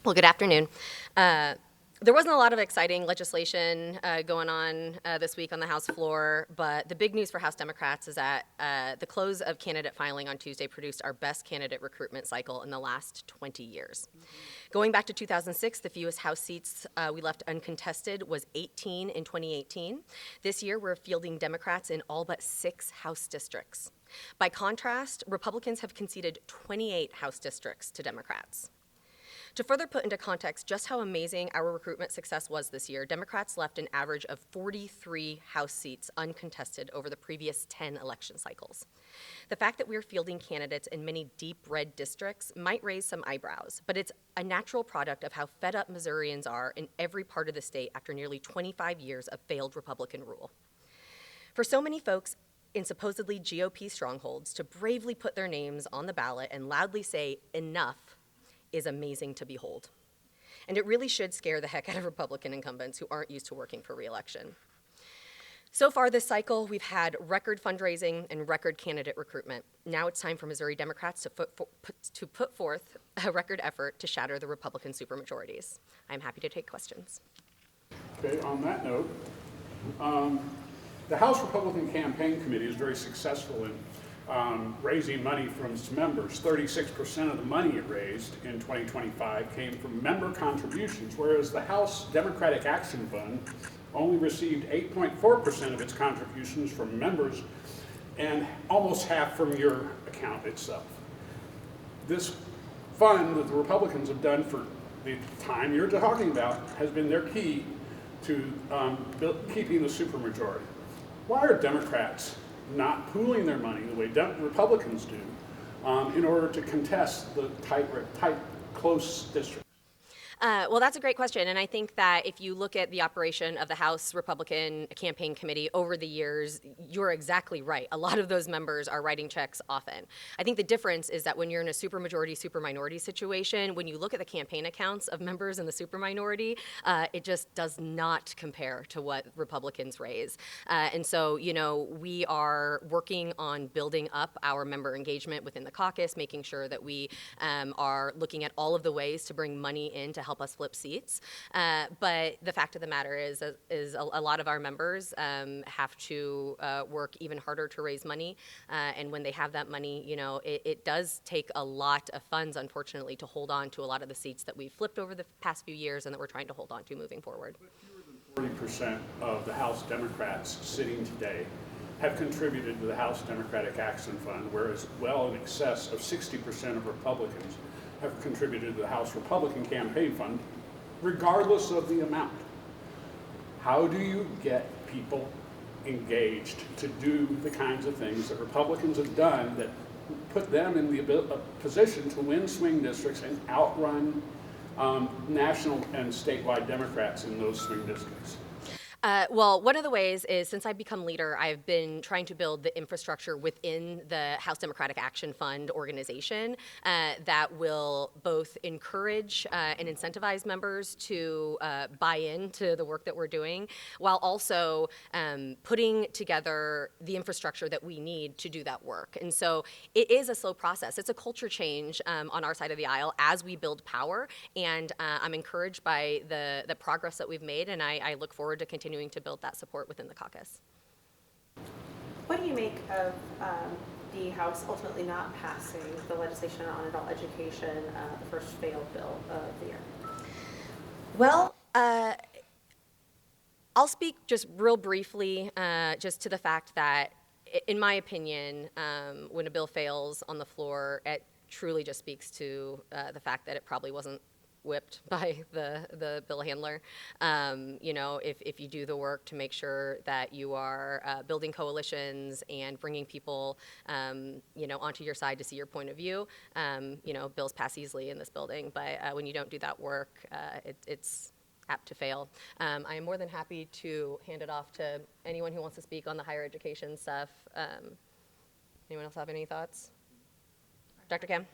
Well, good afternoon. There wasn't a lot of exciting legislation going on this week on the House floor, but the big news for House Democrats is that the close of candidate filing on Tuesday produced our best candidate recruitment cycle in the last 20 years. Going back to 2006, the fewest House seats we left uncontested was 18 in 2018. This year, we're fielding Democrats in all but 6 House districts. By contrast, Republicans have conceded 28 House districts to Democrats. To further put into context just how amazing our recruitment success was this year, Democrats left an average of 43 House seats uncontested over the previous 10 election cycles. The fact that we're fielding candidates in many deep red districts might raise some eyebrows, but it's a natural product of how fed up Missourians are in every part of the state after nearly 25 years of failed Republican rule. For so many folks in supposedly GOP strongholds to bravely put their names on the ballot and loudly say enough is amazing to behold. And it really should scare the heck out of Republican incumbents who aren't used to working for re-election. So far this cycle, we've had record fundraising and record candidate recruitment. Now it's time for Missouri Democrats to put forth a record effort to shatter the Republican supermajorities. I'm happy to take questions. Okay, on that note, the House Republican Campaign Committee is very successful in raising money from its members. 36% of the money it raised in 2025 came from member contributions, whereas the House Democratic Action Fund only received 8.4% of its contributions from members and almost half from your account itself. This fund that the Republicans have done for the time you're talking about has been their key to keeping the supermajority. Why are Democrats not pooling their money the way Republicans do in order to contest the tight, close districts? Well, that's a great question. And I think that if you look at the operation of the House Republican Campaign Committee over the years, you're exactly right. A lot of those members are writing checks often. I think the difference is that when you're in a supermajority, superminority situation, when you look at the campaign accounts of members in the superminority, it just does not compare to what Republicans raise. And so, we are working on building up our member engagement within the caucus, making sure that we are looking at all of the ways to bring money in to help us flip seats. But the fact of the matter is a lot of our members have to work even harder to raise money. And when they have that money, it does take a lot of funds, unfortunately, to hold on to a lot of the seats that we've flipped over the past few years and that we're trying to hold on to moving forward. But fewer than 40% of the House Democrats sitting today have contributed to the House Democratic Action Fund, whereas well in excess of 60% of Republicans have contributed to the House Republican Campaign Fund, regardless of the amount. How do you get people engaged to do the kinds of things that Republicans have done that put them in the position to win swing districts and outrun national and statewide Democrats in those swing districts? Well, one of the ways is since I've become leader, I've been trying to build the infrastructure within the House Democratic Action Fund organization that will both encourage and incentivize members to buy into the work that we're doing, while also putting together the infrastructure that we need to do that work. And so it is a slow process. It's a culture change on our side of the aisle as we build power, and I'm encouraged by the progress that we've made, and I look forward to continuing to build that support within the caucus. What do you make of the House ultimately not passing the legislation on adult education, the first failed bill of the year? Well, I'll speak just real briefly just to the fact that, in my opinion, when a bill fails on the floor, it truly just speaks to the fact that it probably wasn't whipped by the bill handler. If you do the work to make sure that you are building coalitions and bringing people, onto your side to see your point of view, bills pass easily in this building. But when you don't do that work, it's apt to fail. I am more than happy to hand it off to anyone who wants to speak on the higher education stuff. Anyone else have any thoughts? Dr. Kim?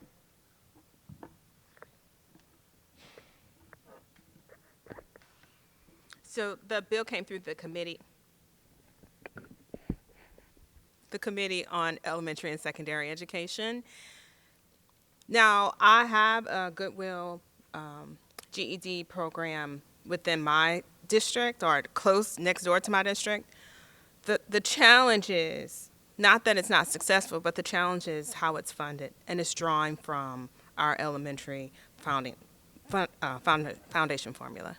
So the bill came through the committee on elementary and secondary education. Now, I have a goodwill GED program within my district or close next door to my district. The challenge is not that it's not successful, but the challenge is how it's funded, and it's drawing from our elementary foundation formula.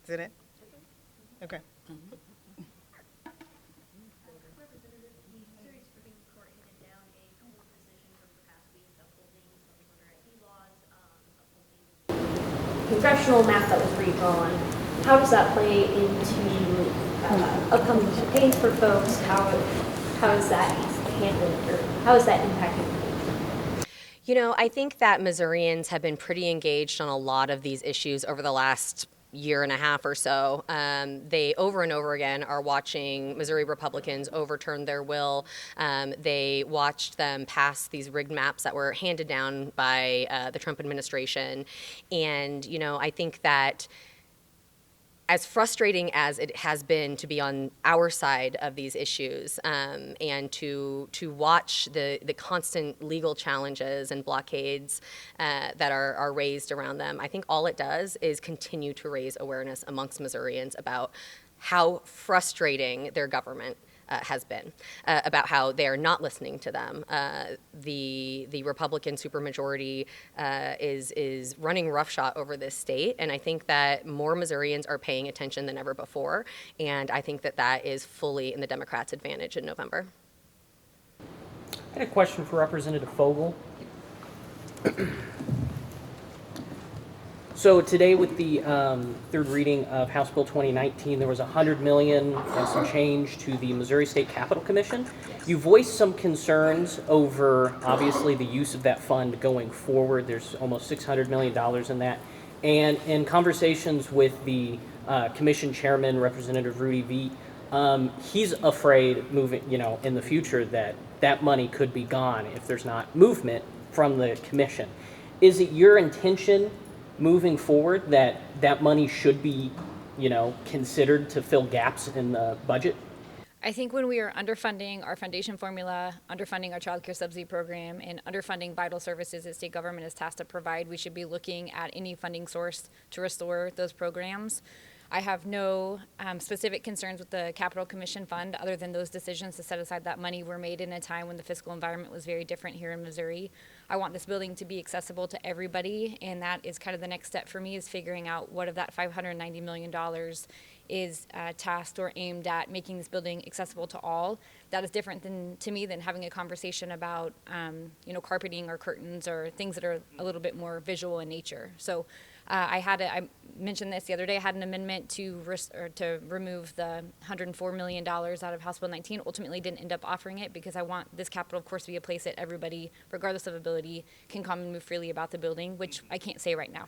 Is it? Okay. Representative, the Missouri Supreme Court handed down a couple of decisions over the past week upholding some voter ID laws, upholding congressional map that was redrawn. How does that play into upcoming campaigns for folks? How is that handled, or how is that impacting? You know, I think that Missourians have been pretty engaged on a lot of these issues over the last year and a half or so. They over and over again are watching Missouri Republicans overturn their will. They watched them pass these rigged maps that were handed down by the Trump administration. And, you know, I think that as frustrating as it has been to be on our side of these issues, and to watch the constant legal challenges and blockades that are raised around them, I think all it does is continue to raise awareness amongst Missourians about how frustrating their government has been, about how they are not listening to them. The Republican supermajority is running roughshod over this state, and I think that more Missourians are paying attention than ever before, and I think that that is fully in the Democrats' advantage in November. I had a question for Representative Fogel. So today with the third reading of House Bill 2019, there was $100 million and some change to the Missouri State Capitol Commission. You voiced some concerns over, obviously, the use of that fund going forward. There's almost $600 million in that. And in conversations with the commission chairman, Representative Rudy Veit, he's afraid moving, in the future that that money could be gone if there's not movement from the commission. Is it your intention moving forward that that money should be, considered to fill gaps in the budget? I think when we are underfunding our foundation formula, underfunding our child care subsidy program, and underfunding vital services that state government is tasked to provide, we should be looking at any funding source to restore those programs. I have no specific concerns with the Capital Commission Fund other than those decisions to set aside that money were made in a time when the fiscal environment was very different here in Missouri. I want this building to be accessible to everybody, and that is kind of the next step for me, is figuring out what of that $590 million is tasked or aimed at making this building accessible to all. That is different to me than having a conversation about carpeting or curtains or things that are a little bit more visual in nature. So I mentioned this the other day. I had an amendment to remove the $104 million out of House Bill 19. Ultimately, didn't end up offering it because I want this capital, of course, to be a place that everybody, regardless of ability, can come and move freely about the building, which I can't say right now.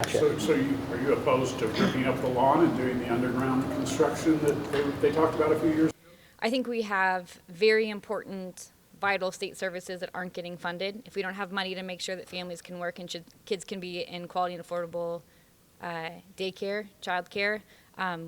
So are you opposed to ripping up the lawn and doing the underground construction that they talked about a few years ago? I think we have very important, vital state services that aren't getting funded. If we don't have money to make sure that families can work and kids can be in quality and affordable daycare, childcare,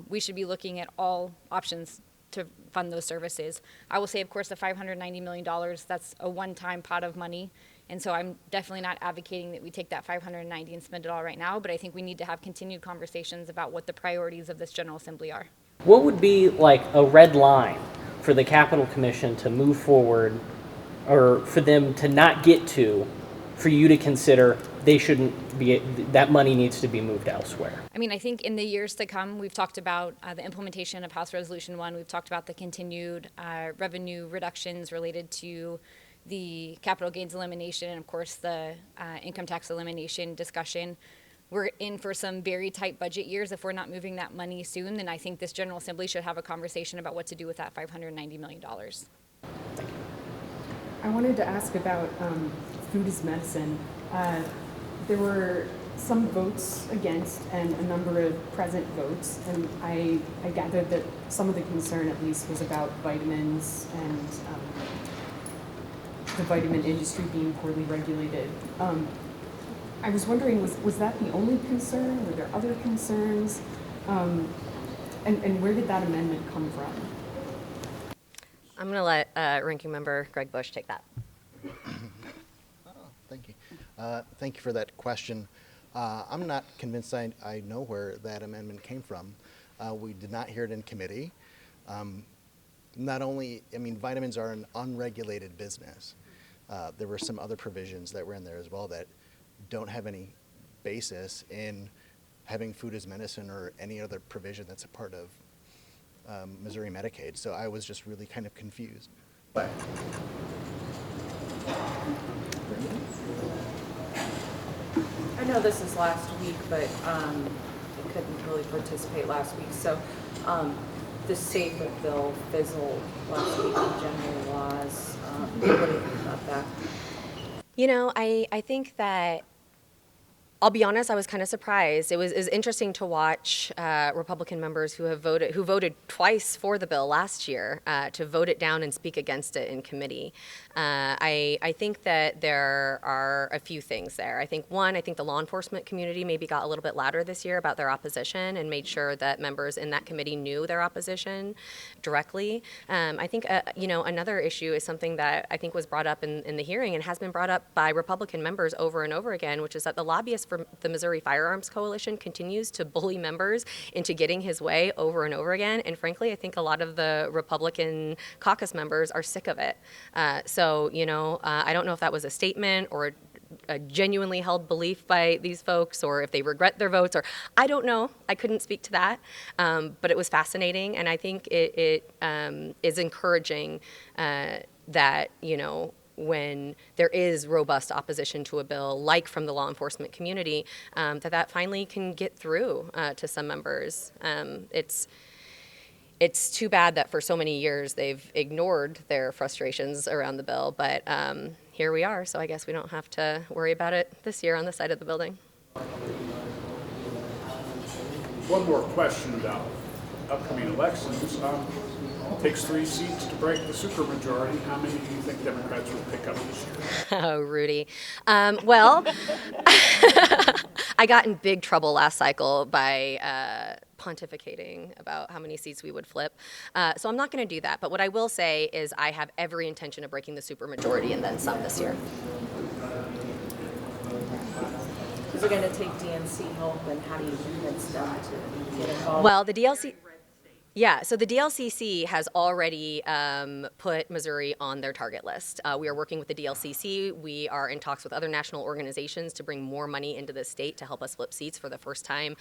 we should be looking at all options to fund those services. I will say, of course, the $590 million, that's a one-time pot of money. And so I'm definitely not advocating that we take that 590 and spend it all right now, but I think we need to have continued conversations about what the priorities of this General Assembly are. What would be like a red line for the Capitol Commission to move forward, or for them to not get to, for you to consider they shouldn't be, that money needs to be moved elsewhere? I mean, I think in the years to come, we've talked about the implementation of House Resolution 1. We've talked about the continued revenue reductions related to the capital gains elimination and, of course, the income tax elimination discussion. We're in for some very tight budget years. If we're not moving that money soon, then I think this General Assembly should have a conversation about what to do with that $590 million. I wanted to ask about food as medicine. There were some votes against and a number of present votes, and I gathered that some of the concern, at least, was about vitamins and the vitamin industry being poorly regulated. I was wondering, was that the only concern? Were there other concerns? And where did that amendment come from? I'm going to let Ranking Member Greg Bush take that. Thank you. Thank you for that question. I'm not convinced I know where that amendment came from. We did not hear it in committee. Not only, I mean, vitamins are an unregulated business. There were some other provisions that were in there as well that don't have any basis in having food as medicine or any other provision that's a part of Missouri Medicaid. So I was just really kind of confused. But I know this is last week, but I couldn't really participate last week. So the SAFER bill fizzled last week in general laws. What do you think about that? You know, I think that, I'll be honest, I was kind of surprised. It was interesting to watch Republican members who voted twice for the bill last year to vote it down and speak against it in committee. I think that there are a few things there. I think the law enforcement community maybe got a little bit louder this year about their opposition and made sure that members in that committee knew their opposition directly. I think another issue is something that I think was brought up in the hearing and has been brought up by Republican members over and over again, which is that the lobbyists for the Missouri Firearms Coalition continues to bully members into getting his way over and over again. And frankly, I think a lot of the Republican caucus members are sick of it. So, I don't know if that was a statement or a genuinely held belief by these folks, or if they regret their votes, or I don't know. I couldn't speak to that. But it was fascinating. And I think it is encouraging that, when there is robust opposition to a bill, like from the law enforcement community, that finally can get through to some members. It's too bad that for so many years they've ignored their frustrations around the bill, but here we are, so I guess we don't have to worry about it this year on this side of the building. One more question about upcoming elections. It takes 3 seats to break the supermajority. How many do you think Democrats will pick up this year? Oh, Rudy. Well, I got in big trouble last cycle by pontificating about how many seats we would flip. So I'm not going to do that. But what I will say is I have every intention of breaking the supermajority and then some this year. Is it going to take DNC help, and how do you convince them to get involved? Well, the DLC... Yeah, so the DLCC has already put Missouri on their target list. We are working with the DLCC. We are in talks with other national organizations to bring more money into the state to help us flip seats for the first time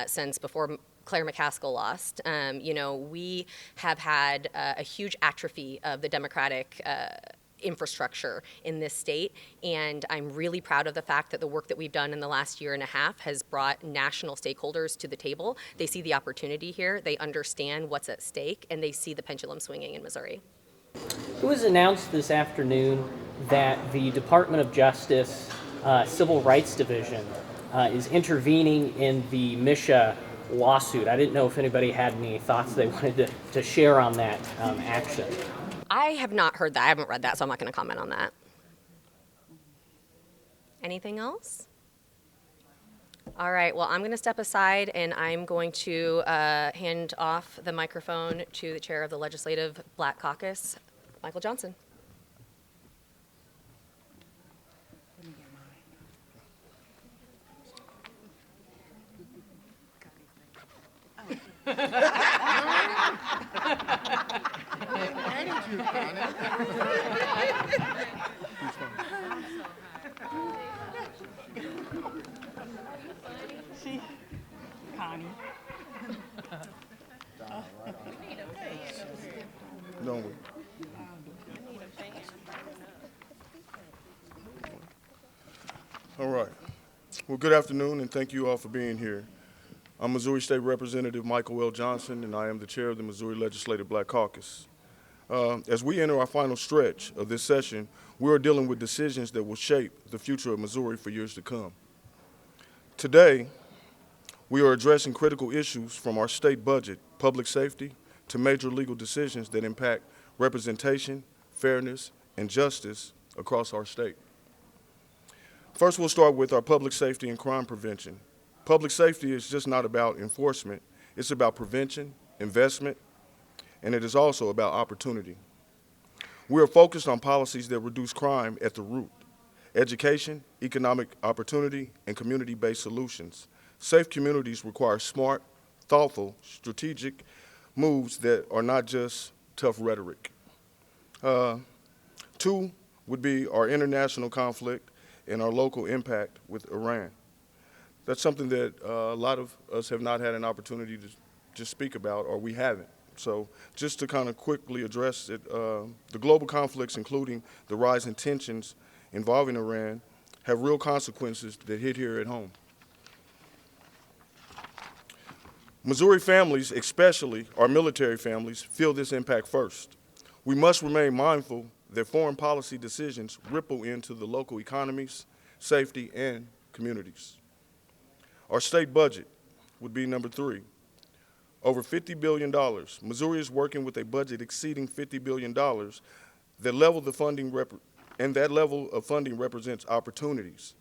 since before Claire McCaskill lost. We have had a huge atrophy of the Democratic infrastructure in this state, and I'm really proud of the fact that the work that we've done in the last year and a half has brought national stakeholders to the table. They see the opportunity here, they understand what's at stake, and they see the pendulum swinging in Missouri. It was announced this afternoon that the Department of Justice Civil Rights Division is intervening in the Misha lawsuit. I didn't know if anybody had any thoughts they wanted to share on that action. I have not heard that. I haven't read that, so I'm not going to comment on that. Anything else? All right, well, I'm going to step aside, and I'm going to hand off the microphone to the chair of the Legislative Black Caucus, Michael Johnson. Connie. Don't we? All right. Well, good afternoon, and thank you all for being here. I'm Missouri State Representative Michael L. Johnson, and I am the chair of the Missouri Legislative Black Caucus. As we enter our final stretch of this session, we are dealing with decisions that will shape the future of Missouri for years to come. Today, we are addressing critical issues from our state budget, public safety, to major legal decisions that impact representation, fairness, and justice across our state. First, we'll start with our public safety and crime prevention. Public safety is just not about enforcement. It's about prevention, investment, and it is also about opportunity. We are focused on policies that reduce crime at the root. education, economic opportunity, and community-based solutions. Safe communities require smart, thoughtful, strategic moves that are not just tough rhetoric. Two would be our international conflict and our local impact with Iran. That's something that a lot of us have not had an opportunity to just speak about, or we haven't. So just to kind of quickly address it, the global conflicts, including the rise in tensions involving Iran, have real consequences that hit here at home. Missouri families, especially our military families, feel this impact first. We must remain mindful that foreign policy decisions ripple into the local economies, safety, and communities. Our state budget would be number 3. Over $50 billion. Missouri is working with a budget exceeding $50 billion. That level of funding represents opportunities,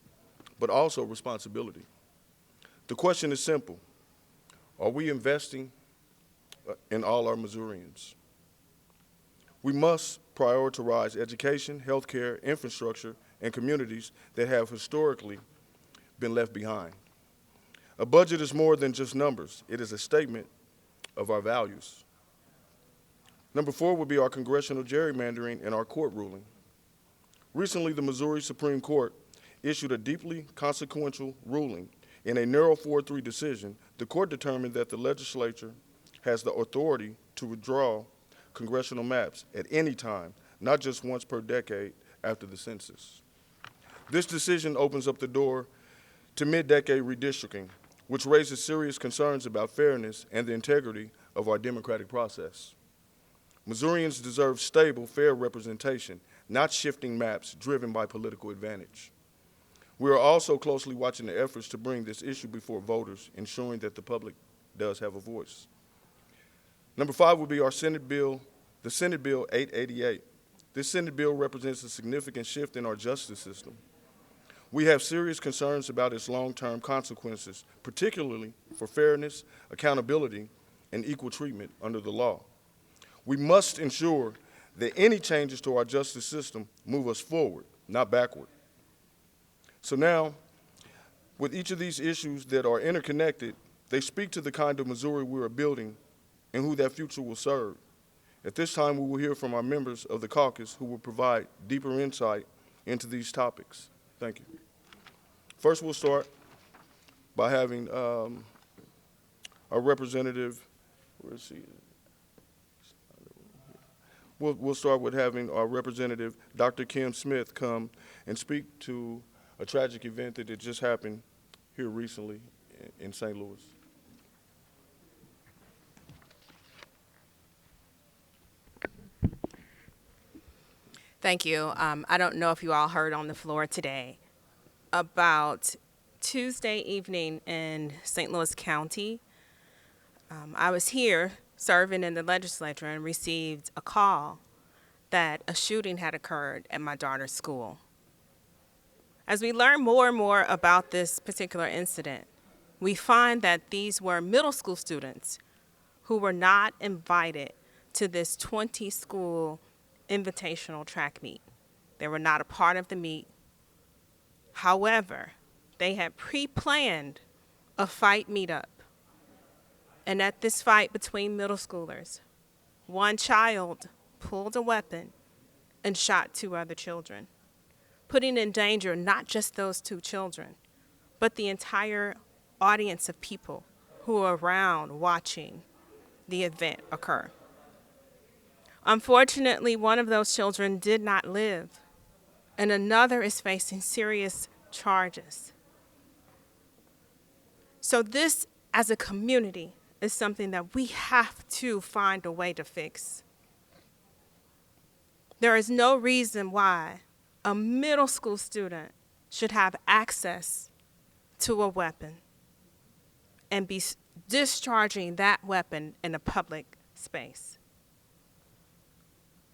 but also responsibility. The question is simple. Are we investing in all our Missourians? We must prioritize education, healthcare, infrastructure, and communities that have historically been left behind. A budget is more than just numbers. It is a statement of our values. Number 4 would be our congressional gerrymandering and our court ruling. Recently, the Missouri Supreme Court issued a deeply consequential ruling. In a narrow 4-3 decision, the court determined that the legislature has the authority to withdraw congressional maps at any time, not just once per decade after the census. This decision opens up the door to mid-decade redistricting, which raises serious concerns about fairness and the integrity of our democratic process. Missourians deserve stable, fair representation, not shifting maps driven by political advantage. We are also closely watching the efforts to bring this issue before voters, ensuring that the public does have a voice. Number 5 would be our Senate bill, the Senate Bill 888. This Senate bill represents a significant shift in our justice system. We have serious concerns about its long-term consequences, particularly for fairness, accountability, and equal treatment under the law. We must ensure that any changes to our justice system move us forward, not backward. So now, with each of these issues that are interconnected, they speak to the kind of Missouri we are building and who that future will serve. At this time, we will hear from our members of the caucus who will provide deeper insight into these topics. Thank you. First, we'll start by having our representative, where is he? We'll start with having our representative, Dr. Kim Smith, come and speak to a tragic event that had just happened here recently in St. Louis. Thank you. I don't know if you all heard on the floor today about Tuesday evening in St. Louis County. I was here serving in the legislature and received a call that a shooting had occurred at my daughter's school. As we learn more and more about this particular incident, we find that these were middle school students who were not invited to this 20-school invitational track meet. They were not a part of the meet. However, they had pre-planned a fight meetup. And at this fight between middle schoolers, one child pulled a weapon and shot 2 other children, putting in danger not just those 2 children, but the entire audience of people who were around watching the event occur. Unfortunately, one of those children did not live, and another is facing serious charges. So this, as a community, is something that we have to find a way to fix. There is no reason why a middle school student should have access to a weapon and be discharging that weapon in a public space.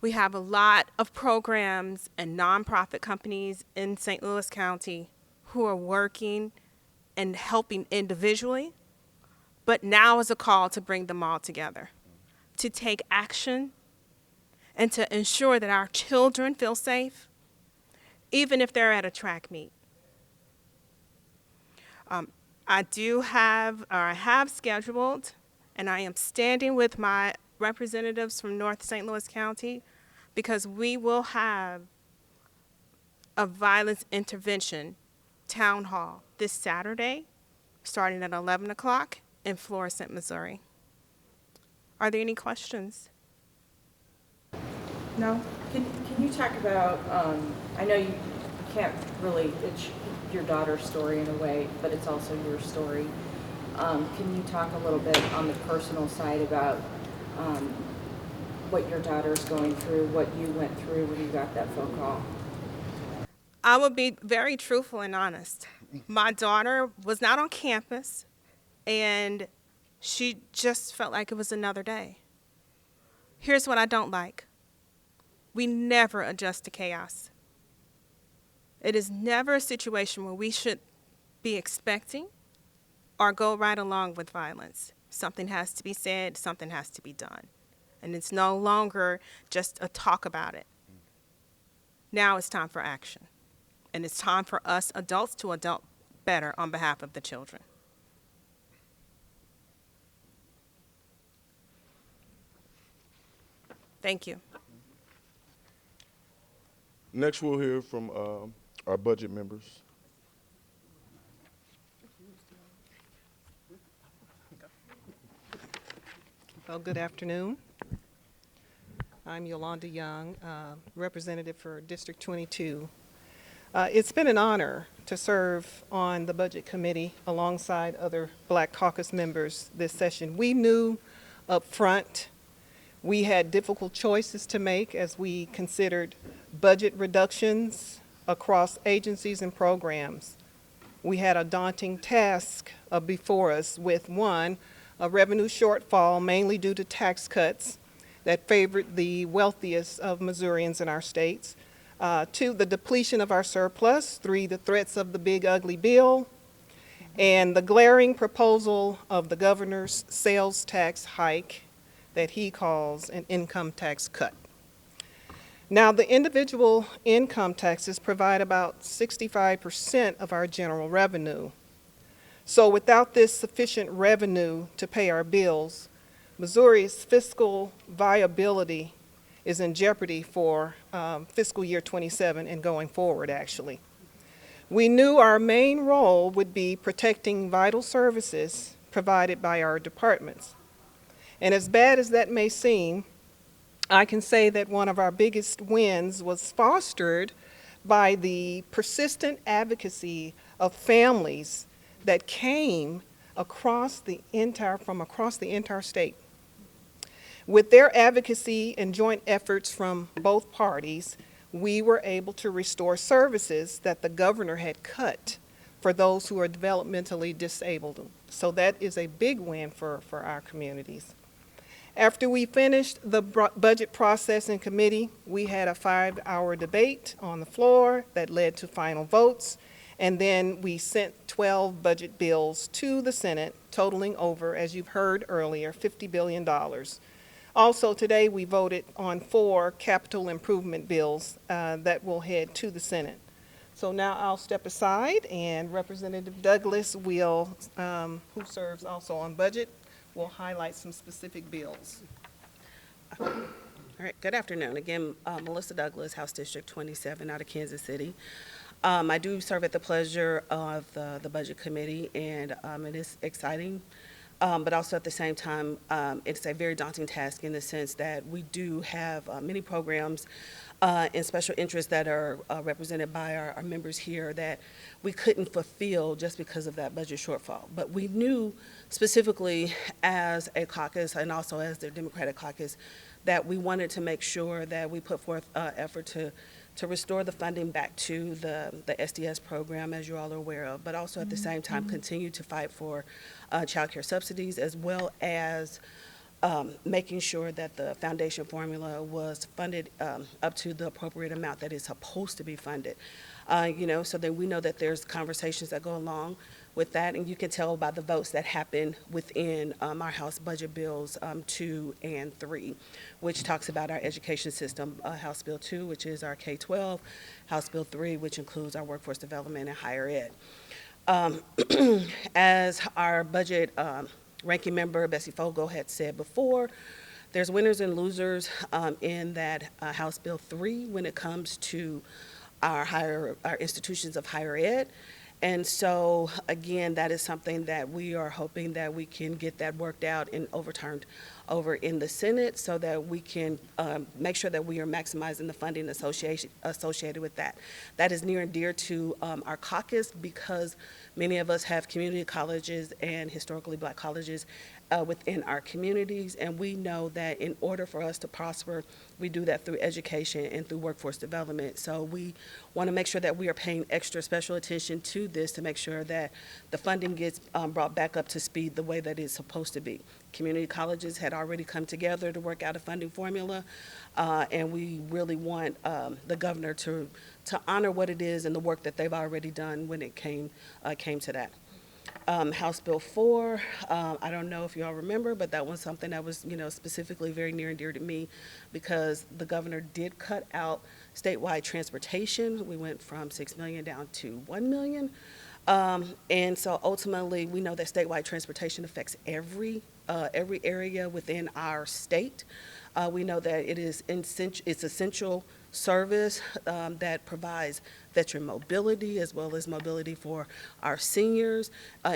We have a lot of programs and nonprofit companies in St. Louis County who are working and helping individually, but now is a call to bring them all together, to take action and to ensure that our children feel safe even if they're at a track meet. I have scheduled, and I am standing with my representatives from North St. Louis County, because we will have a violence intervention town hall this Saturday, starting at 11 o'clock in Florissant, Missouri. Are there any questions? No? Can you talk about, I know you can't really, it's your daughter's story in a way, but it's also your story. Can you talk a little bit on the personal side about what your daughter's going through, what you went through when you got that phone call? I will be very truthful and honest. My daughter was not on campus, and she just felt like it was another day. Here's what I don't like. We never adjust to chaos. It is never a situation where we should be expecting or go right along with violence. Something has to be said, something has to be done. And it's no longer just a talk about it. Now it's time for action. And it's time for us adults to adult better on behalf of the children. Thank you. Next, we'll hear from our budget members. Well, good afternoon. I'm Yolanda Young, representative for District 22. It's been an honor to serve on the Budget Committee alongside other Black Caucus members this session. We knew up front we had difficult choices to make as we considered budget reductions across agencies and programs. We had a daunting task before us with, one, a revenue shortfall mainly due to tax cuts that favored the wealthiest of Missourians in our states. Two, the depletion of our surplus. Three, the threats of the big ugly bill. And the glaring proposal of the governor's sales tax hike that he calls an income tax cut. Now, the individual income taxes provide about 65% of our general revenue. So without this sufficient revenue to pay our bills, Missouri's fiscal viability is in jeopardy for fiscal year 27 and going forward, actually. We knew our main role would be protecting vital services provided by our departments. And as bad as that may seem, I can say that one of our biggest wins was fostered by the persistent advocacy of families that came from across the entire state. With their advocacy and joint efforts from both parties, we were able to restore services that the governor had cut for those who are developmentally disabled. So that is a big win for our communities. After we finished the budget process in committee, we had a 5-hour debate on the floor that led to final votes, and then we sent 12 budget bills to the Senate, totaling over, as you've heard earlier, $50 billion. Also today, we voted on 4 capital improvement bills that will head to the Senate. So now I'll step aside, and Representative Douglas will, who serves also on budget, will highlight some specific bills. All right, good afternoon. Again, Melissa Douglas, House District 27 out of Kansas City. I do serve at the pleasure of the Budget Committee, and it is exciting, but also at the same time, it's a very daunting task in the sense that we do have many programs and special interests that are represented by our members here that we couldn't fulfill just because of that budget shortfall. But we knew specifically as a caucus and also as the Democratic caucus that we wanted to make sure that we put forth effort to restore the funding back to the SDS program, as you all are aware of, but also at the same time continue to fight for child care subsidies, as well as making sure that the foundation formula was funded up to the appropriate amount that is supposed to be funded. So that we know that there's conversations that go along with that, and you can tell by the votes that happen within our House budget bills 2 and 3, which talks about our education system. House Bill 2, which is our K-12, House Bill 3, which includes our workforce development and higher ed. As our budget ranking member, Bessie Fogel, had said before, there's winners and losers in that House Bill 3 when it comes to our institutions of higher ed. And so, again, that is something that we are hoping that we can get that worked out and overturned over in the Senate so that we can make sure that we are maximizing the funding associated with that. That is near and dear to our caucus because many of us have community colleges and historically black colleges within our communities, and we know that in order for us to prosper, we do that through education and through workforce development. So we want to make sure that we are paying extra special attention to this to make sure that the funding gets brought back up to speed the way that it's supposed to be. Community colleges had already come together to work out a funding formula, and we really want the governor to honor what it is and the work that they've already done when it came to that. House Bill 4, I don't know if you all remember, but that was something that was, specifically very near and dear to me because the governor did cut out statewide transportation. We went from $6 million down to $1 million. And so ultimately, we know that statewide transportation affects every area within our state. We know that it's essential service that provides veteran mobility as well as mobility for our seniors.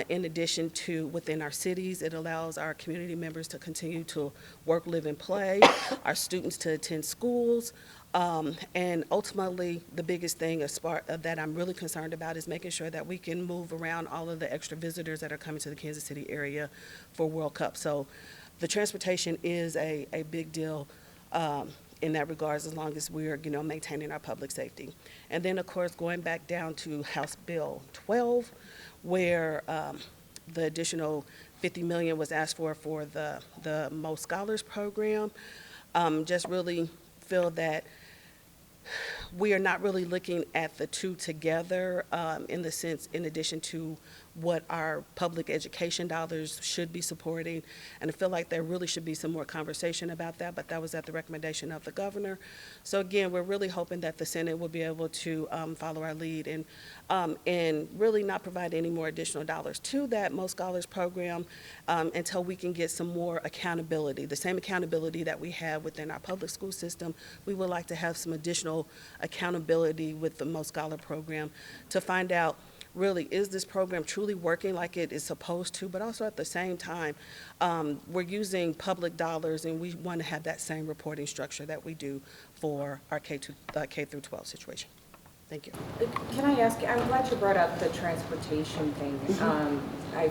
In addition to within our cities, it allows our community members to continue to work, live, and play, our students to attend schools. And ultimately, the biggest thing that I'm really concerned about is making sure that we can move around all of the extra visitors that are coming to the Kansas City area for World Cup. So the transportation is a big deal in that regards, as long as we're, maintaining our public safety. And then, of course, going back down to House Bill 12, where the additional $50 million was asked for the Most Scholars program. Just really feel that we are not really looking at the two together in the sense, in addition to what our public education dollars should be supporting. And I feel like there really should be some more conversation about that, but that was at the recommendation of the governor. So again, we're really hoping that the Senate will be able to follow our lead and really not provide any more additional dollars to that Most Scholars program until we can get some more accountability. The same accountability that we have within our public school system, we would like to have some additional accountability with the Most Scholar program to find out really, is this program truly working like it is supposed to, but also at the same time, we're using public dollars and we want to have that same reporting structure that we do for our K through 12 situation. Thank you. Can I ask, I'm glad you brought up the transportation thing. I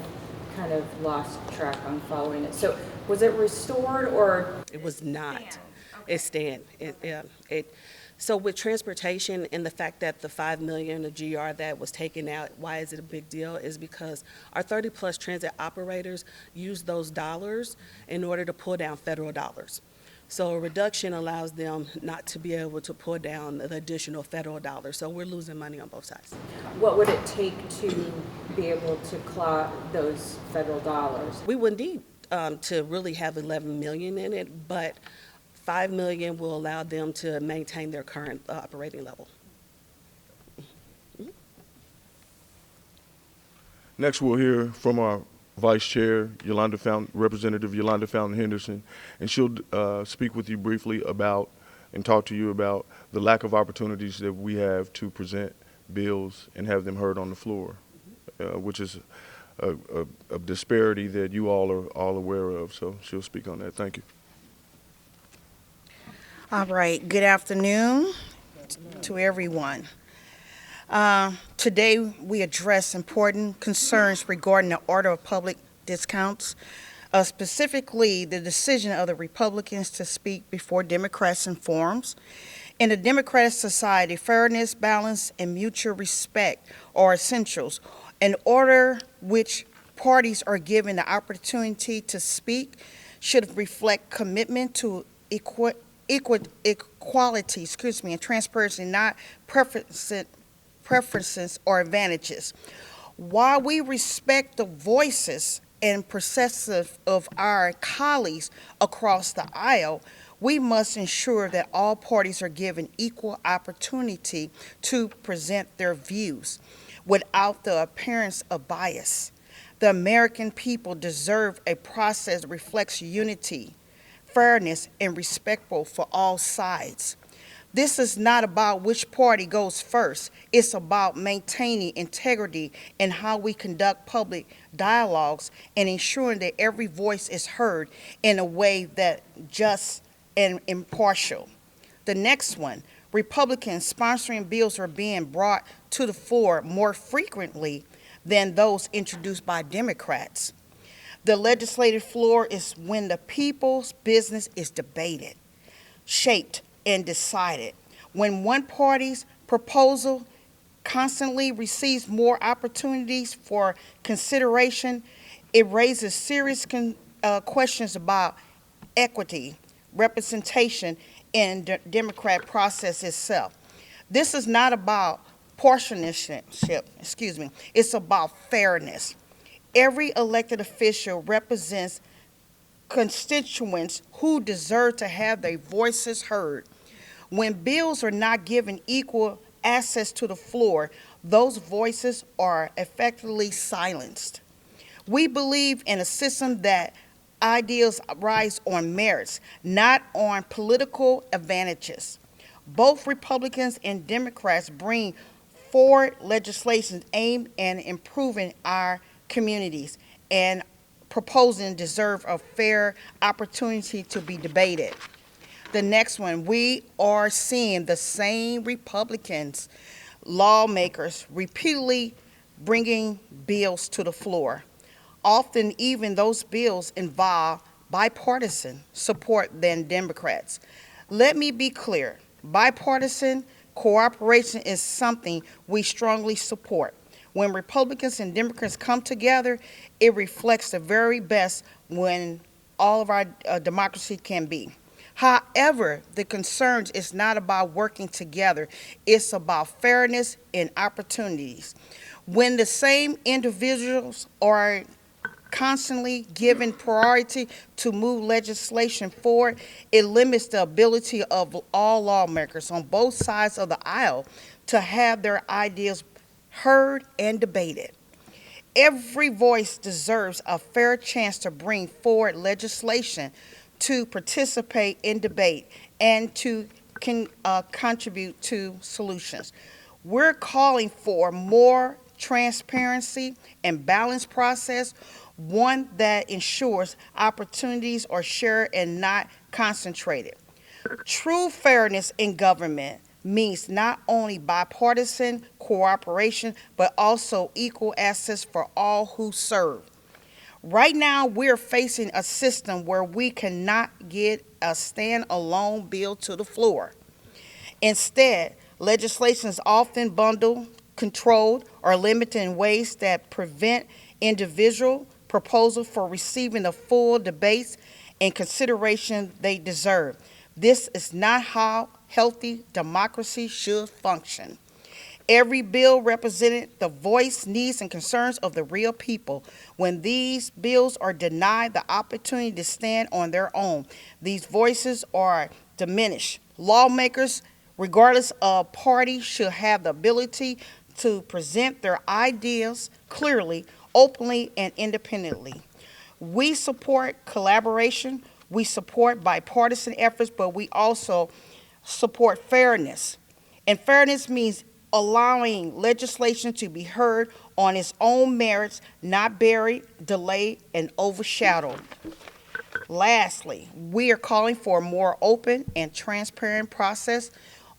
kind of lost track on following it. So was it restored or? It was not. It stand. So with transportation and the fact that the $5 million of GR that was taken out, why is it a big deal? Is because our 30-plus transit operators use those dollars in order to pull down federal dollars. So a reduction allows them not to be able to pull down the additional federal dollars. So we're losing money on both sides. What would it take to be able to claw those federal dollars? We would need to really have $11 million in it, but $5 million will allow them to maintain their current operating level. Next, we'll hear from our Vice Chair, Representative Yolanda Fountain Henderson, and she'll speak with you briefly about and talk to you about the lack of opportunities that we have to present bills and have them heard on the floor, which is a disparity that you all are all aware of. So she'll speak on that. Thank you. All right, good afternoon to everyone. Today we address important concerns regarding the order of public discounts, specifically the decision of the Republicans to speak before Democrats in forums. In a democratic society, fairness, balance, and mutual respect are essentials. An order which parties are given the opportunity to speak should reflect commitment to equality, and transparency, not preferences or advantages. While we respect the voices and perspectives of our colleagues across the aisle, we must ensure that all parties are given equal opportunity to present their views without the appearance of bias. The American people deserve a process that reflects unity, fairness, and respect for all sides. This is not about which party goes first. It's about maintaining integrity in how we conduct public dialogues and ensuring that every voice is heard in a way that just and impartial. The next one, Republicans sponsoring bills are being brought to the floor more frequently than those introduced by Democrats. The legislative floor is when the people's business is debated, shaped, and decided. When one party's proposal constantly receives more opportunities for consideration, it raises serious questions about equity, representation, and the democratic process itself. This is not about partisanship, it's about fairness. Every elected official represents constituents who deserve to have their voices heard. When bills are not given equal access to the floor, those voices are effectively silenced. We believe in a system that ideals rise on merits, not on political advantages. Both Republicans and Democrats bring forward legislation aimed at improving our communities and proposing deserve a fair opportunity to be debated. The next one, we are seeing the same Republicans, lawmakers, repeatedly bringing bills to the floor. Often even those bills involve bipartisan support than Democrats. Let me be clear, bipartisan cooperation is something we strongly support. When Republicans and Democrats come together, it reflects the very best when all of our democracy can be. However, the concern is not about working together. It's about fairness and opportunities. When the same individuals are constantly given priority to move legislation forward, it limits the ability of all lawmakers on both sides of the aisle to have their ideas heard and debated. Every voice deserves a fair chance to bring forward legislation, to participate in debate, and to contribute to solutions. We're calling for more transparency and balanced process, one that ensures opportunities are shared and not concentrated. True fairness in government means not only bipartisan cooperation, but also equal access for all who serve. Right now, we're facing a system where we cannot get a stand-alone bill to the floor. Instead, legislation is often bundled, controlled, or limited in ways that prevent individual proposals from receiving the full debates and consideration they deserve. This is not how healthy democracy should function. Every bill represented the voice, needs, and concerns of the real people. When these bills are denied the opportunity to stand on their own, these voices are diminished. Lawmakers, regardless of party, should have the ability to present their ideas clearly, openly, and independently. We support collaboration, we support bipartisan efforts, but we also support fairness. And fairness means allowing legislation to be heard on its own merits, not buried, delayed, and overshadowed. Lastly, we are calling for a more open and transparent process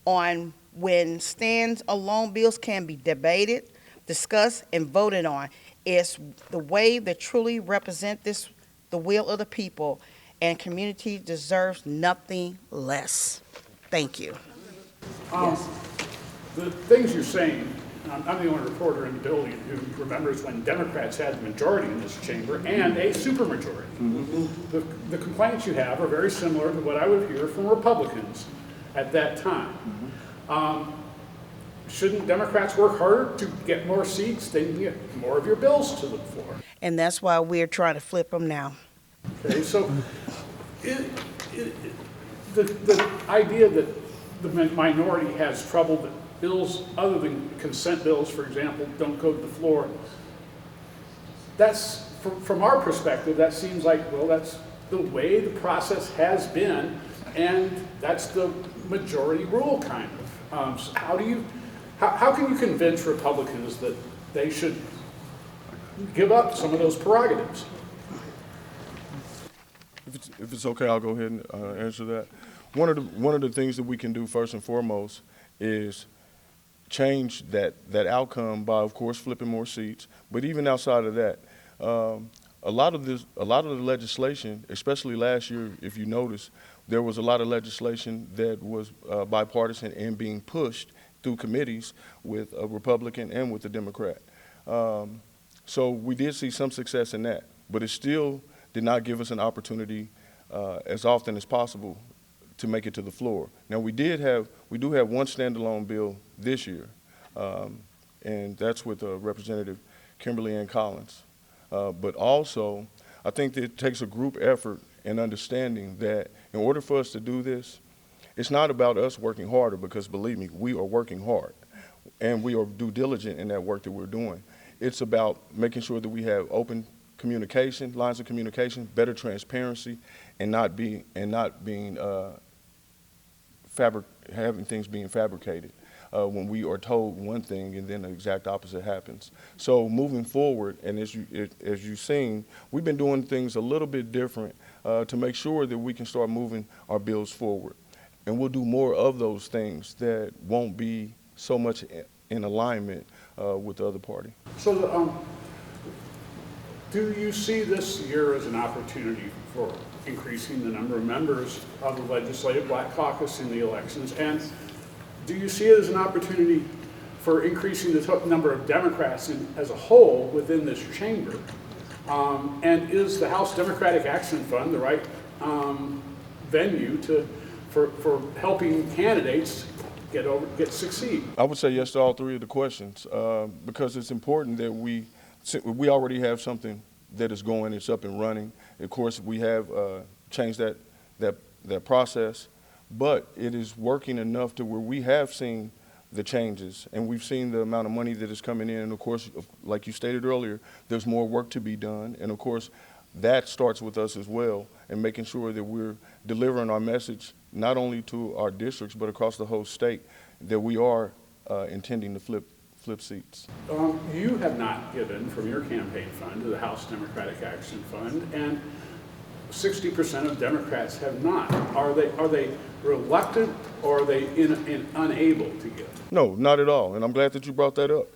on when stand-alone bills can be debated, discussed, and voted on. It's the way that truly represent the will of the people, and community deserves nothing less. Thank you. The things you're saying, I'm the only reporter in the building who remembers when Democrats had the majority in this chamber and a supermajority. The complaints you have are very similar to what I would hear from Republicans at that time. shouldn't Democrats work harder to get more seats, then you get more of your bills to the floor? And that's why we're trying to flip them now. Okay, so the idea that the minority has trouble that bills other than consent bills, for example, don't go to the floor, that's, from our perspective, that seems like, well, that's the way the process has been, and that's the majority rule, kind of. So how can you convince Republicans that they should give up some of those prerogatives? If it's okay, I'll go ahead and answer that. One of the things that we can do first and foremost is change that outcome by, of course, flipping more seats. But even outside of that, a lot of the legislation, especially last year, if you notice, there was a lot of legislation that was bipartisan and being pushed through committees with a Republican and with a Democrat. So we did see some success in that, but it still did not give us an opportunity as often as possible to make it to the floor. Now we do have one standalone bill this year, and that's with Representative Kimberly Ann Collins. But also, I think that it takes a group effort and understanding that in order for us to do this, it's not about us working harder, because believe me, we are working hard and we are due diligent in that work that we're doing. It's about making sure that we have open communication, lines of communication, better transparency, and not having things being fabricated when we are told one thing and then the exact opposite happens. So moving forward, and as you've seen, we've been doing things a little bit different to make sure that we can start moving our bills forward. And we'll do more of those things that won't be so much in alignment with the other party. So do you see this year as an opportunity for increasing the number of members of the Legislative Black Caucus in the elections? And do you see it as an opportunity for increasing the number of Democrats as a whole within this chamber? And is the House Democratic Action Fund the right venue for helping candidates succeed? I would say yes to all three of the questions because it's important that we already have something that is going, it's up and running. Of course, we have changed that process, but it is working enough to where we have seen the changes and we've seen the amount of money that is coming in. And of course, like you stated earlier, there's more work to be done. And of course, that starts with us as well and making sure that we're delivering our message not only to our districts, but across the whole state, that we are intending to flip seats. You have not given from your campaign fund to the House Democratic Action Fund, and 60% of Democrats have not. Are they reluctant, or are they unable to give? No, not at all, and I'm glad that you brought that up.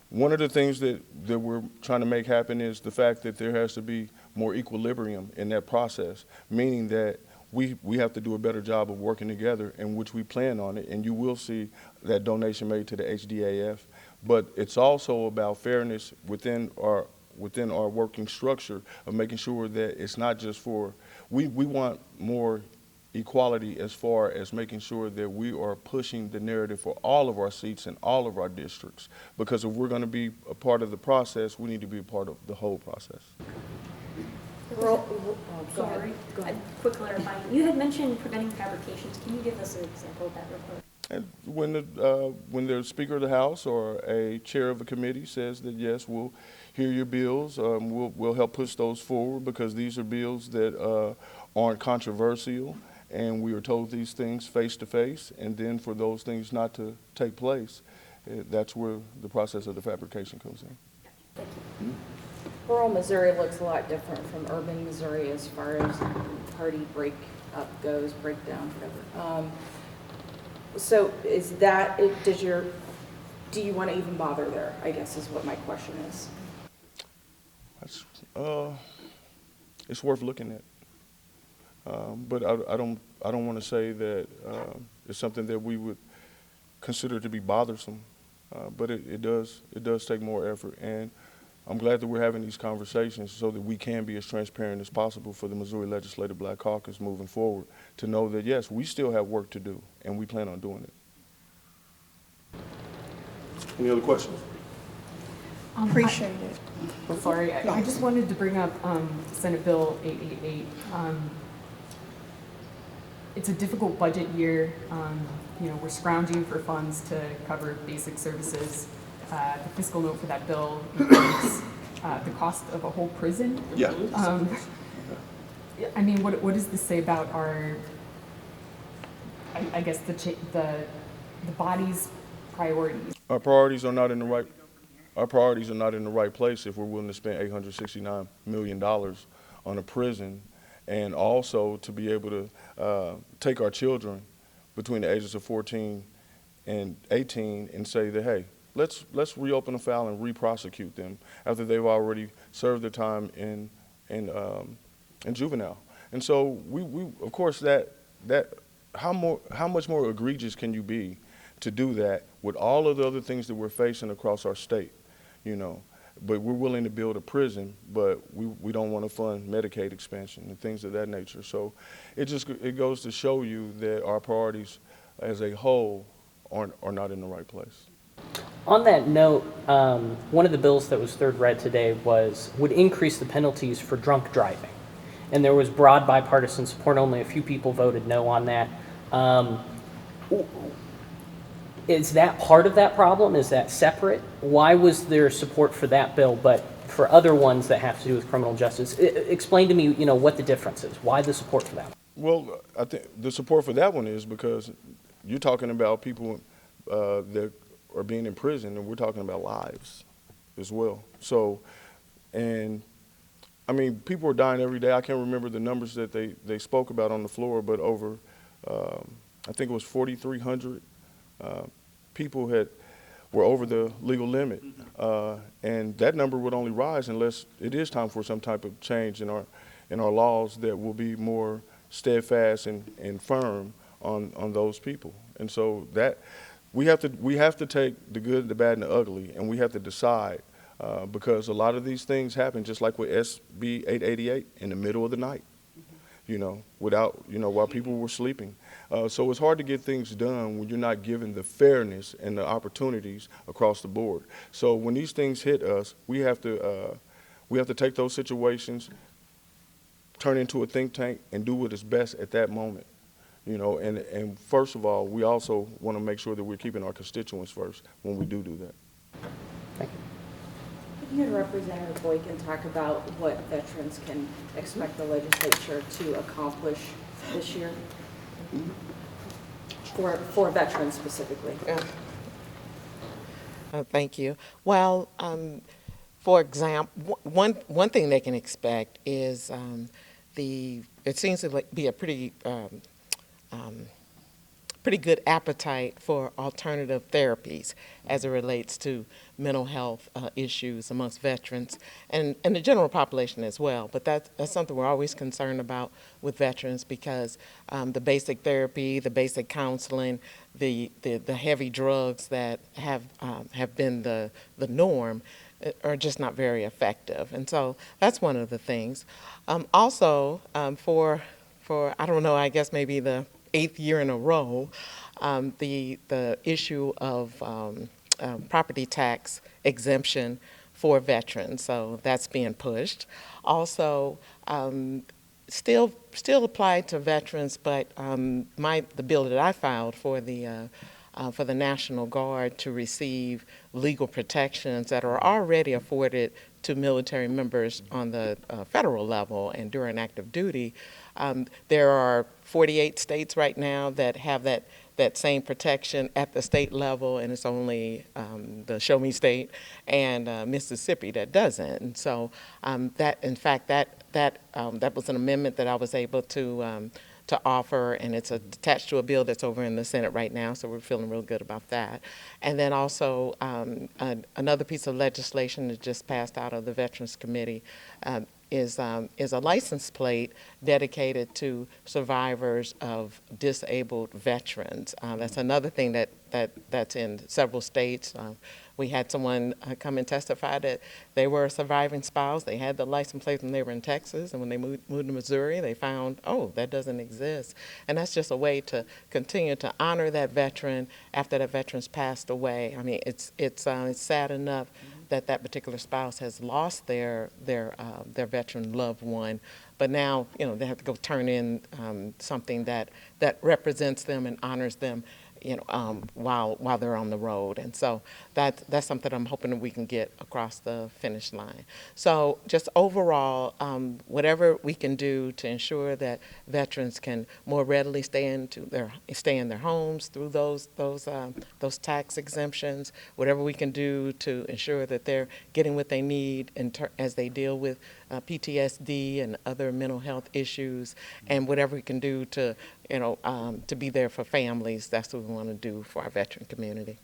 One of the things that we're trying to make happen is the fact that there has to be more equilibrium in that process, meaning that we have to do a better job of working together, in which we plan on it, and you will see that donation made to the HDAF. But it's also about fairness within our working structure of making sure that it's not just for, we want more equality as far as making sure that we are pushing the narrative for all of our seats in all of our districts. Because if we're going to be a part of the process, we need to be a part of the whole process. Go ahead. Quick clarifying. You had mentioned preventing fabrications. Can you give us an example of that real quick? And when the Speaker of the House or a chair of a committee says that, yes, we'll hear your bills, we'll help push those forward because these are bills that aren't controversial, and we are told these things face to face, and then for those things not to take place, that's where the process of the fabrication comes in. Thank you. Rural Missouri looks a lot different from urban Missouri as far as party breakup goes, breakdown, whatever. So is that, do you want to even bother there, I guess is what my question is. It's worth looking at. But I don't want to say that it's something that we would consider to be bothersome. But it does take more effort, and I'm glad that we're having these conversations so that we can be as transparent as possible for the Missouri Legislative Black Caucus moving forward to know that, yes, we still have work to do, and we plan on doing it. Any other questions? Appreciate it. Sorry, I just wanted to bring up Senate Bill 888. It's a difficult budget year. We're scrounging for funds to cover basic services. The fiscal note for that bill includes the cost of a whole prison. Yeah. I mean, what does this say about our, I guess, the body's priorities? Our priorities are not in the right. Our priorities are not in the right place if we're willing to spend $869 million on a prison, and also to be able to take our children between the ages of 14 and 18 and say that, hey, let's reopen the file and re-prosecute them after they've already served their time in juvenile. And so we of course that how much more egregious can you be to do that with all of the other things that we're facing across our state, but we're willing to build a prison, but we don't want to fund Medicaid expansion and things of that nature. So it goes to show you that our priorities as a whole are not in the right place. On that note, one of the bills that was third read today would increase the penalties for drunk driving. And there was broad bipartisan support. Only a few people voted no on that. Is that part of that problem? Is that separate? Why was there support for that bill, but for other ones that have to do with criminal justice? Explain to me, what the difference is. Why the support for that one? Well, I think the support for that one is because you're talking about people that are being in prison, and we're talking about lives as well. So, and I mean, people are dying every day. I can't remember the numbers that they spoke about on the floor, but over, I think it was 4,300 people were over the legal limit. And that number would only rise unless it is time for some type of change in our laws that will be more steadfast and firm on those people. And so that we have to take the good, the bad, and the ugly, and we have to decide because a lot of these things happen just like with SB 888 in the middle of the night, while people were sleeping. So it's hard to get things done when you're not given the fairness and the opportunities across the board. So when these things hit us, we have to take those situations, turn into a think tank, and do what is best at that moment. And first of all, we also want to make sure that we're keeping our constituents first when we do that. Thank you. Could you and Representative Boykin talk about what veterans can expect the legislature to accomplish this year? For veterans specifically. Thank you. Well, for example, one thing they can expect is it seems to be a pretty good appetite for alternative therapies as it relates to mental health issues amongst veterans and the general population as well. But that's something we're always concerned about with veterans because the basic therapy, the basic counseling, the heavy drugs that have been the norm are just not very effective. And so that's one of the things. Also, for I don't know, I guess maybe the 8th year in a row, the issue of property tax exemption for veterans. So that's being pushed. Also, still applied to veterans, but the bill that I filed for the National Guard to receive legal protections that are already afforded to military members on the federal level and during active duty. There are 48 states right now that have that same protection at the state level, and it's only the Show Me State and Mississippi that doesn't. And so that was an amendment that I was able to offer, and it's attached to a bill that's over in the Senate right now, so we're feeling real good about that. And then also another piece of legislation that just passed out of the Veterans Committee is a license plate dedicated to survivors of disabled veterans. That's another thing that that's in several states. We had someone come and testify that they were a surviving spouse. They had the license plate when they were in Texas, and when they moved to Missouri, they found, oh, that doesn't exist. And that's just a way to continue to honor that veteran after that veteran's passed away. I mean, it's sad enough that that particular spouse has lost their veteran loved one, but now they have to go turn in something that represents them and honors them, while they're on the road. And so that's something I'm hoping that we can get across the finish line. So just overall, whatever we can do to ensure that veterans can more readily stay in their homes through those tax exemptions, whatever we can do to ensure that they're getting what they need as they deal with PTSD and other mental health issues, and whatever we can do to be there for families. That's what we want to do for our veteran community.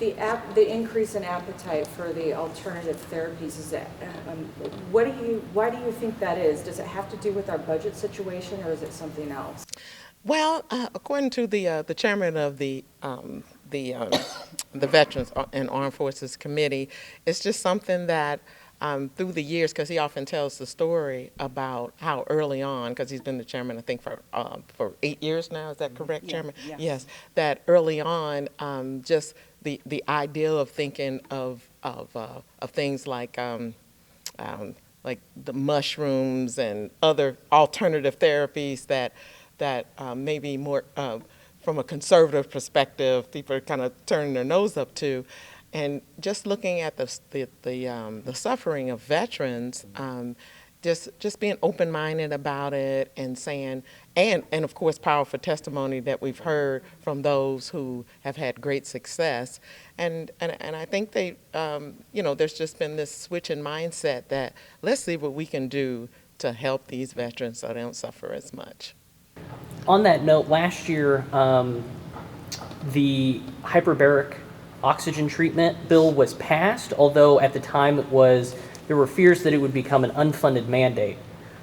The increase in appetite for the alternative therapies, is that, why do you think that is? Does it have to do with our budget situation, or is it something else? Well, according to the chairman of the Veterans and Armed Forces Committee, it's just something that through the years, because he often tells the story about how early on, because he's been the chairman, I think, for 8 years now. Is that correct, Chairman? Yes. That early on, just the idea of thinking of things like the mushrooms and other alternative therapies that maybe more from a conservative perspective, people are kind of turning their nose up to. And just looking at the suffering of veterans, just being open-minded about it and saying, and of course powerful testimony that we've heard from those who have had great success, and I think there's just been this switch in mindset that let's see what we can do to help these veterans so they don't suffer as much. On that note, last year, the hyperbaric oxygen treatment bill was passed, although at the time there were fears that it would become an unfunded mandate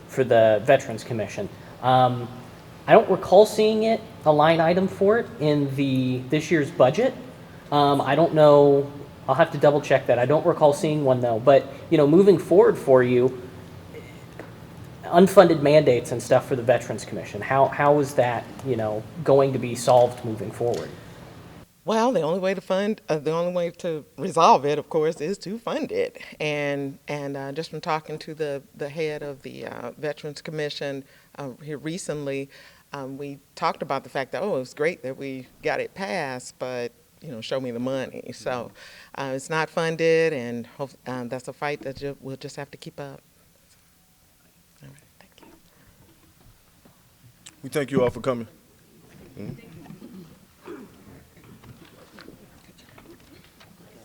for the Veterans Commission. I don't recall seeing a line item for it in this year's budget. I don't know, I'll have to double check that. I don't recall seeing one though, but moving forward for you, unfunded mandates and stuff for the Veterans Commission, how is that going to be solved moving forward? Well, the only way to resolve it, of course, is to fund it. And just from talking to the head of the Veterans Commission here recently, we talked about the fact that, oh, it's great that we got it passed, but show me the money. So it's not funded, and that's a fight that we'll just have to keep up. All right, thank you. We thank you all for coming. Mm-hmm.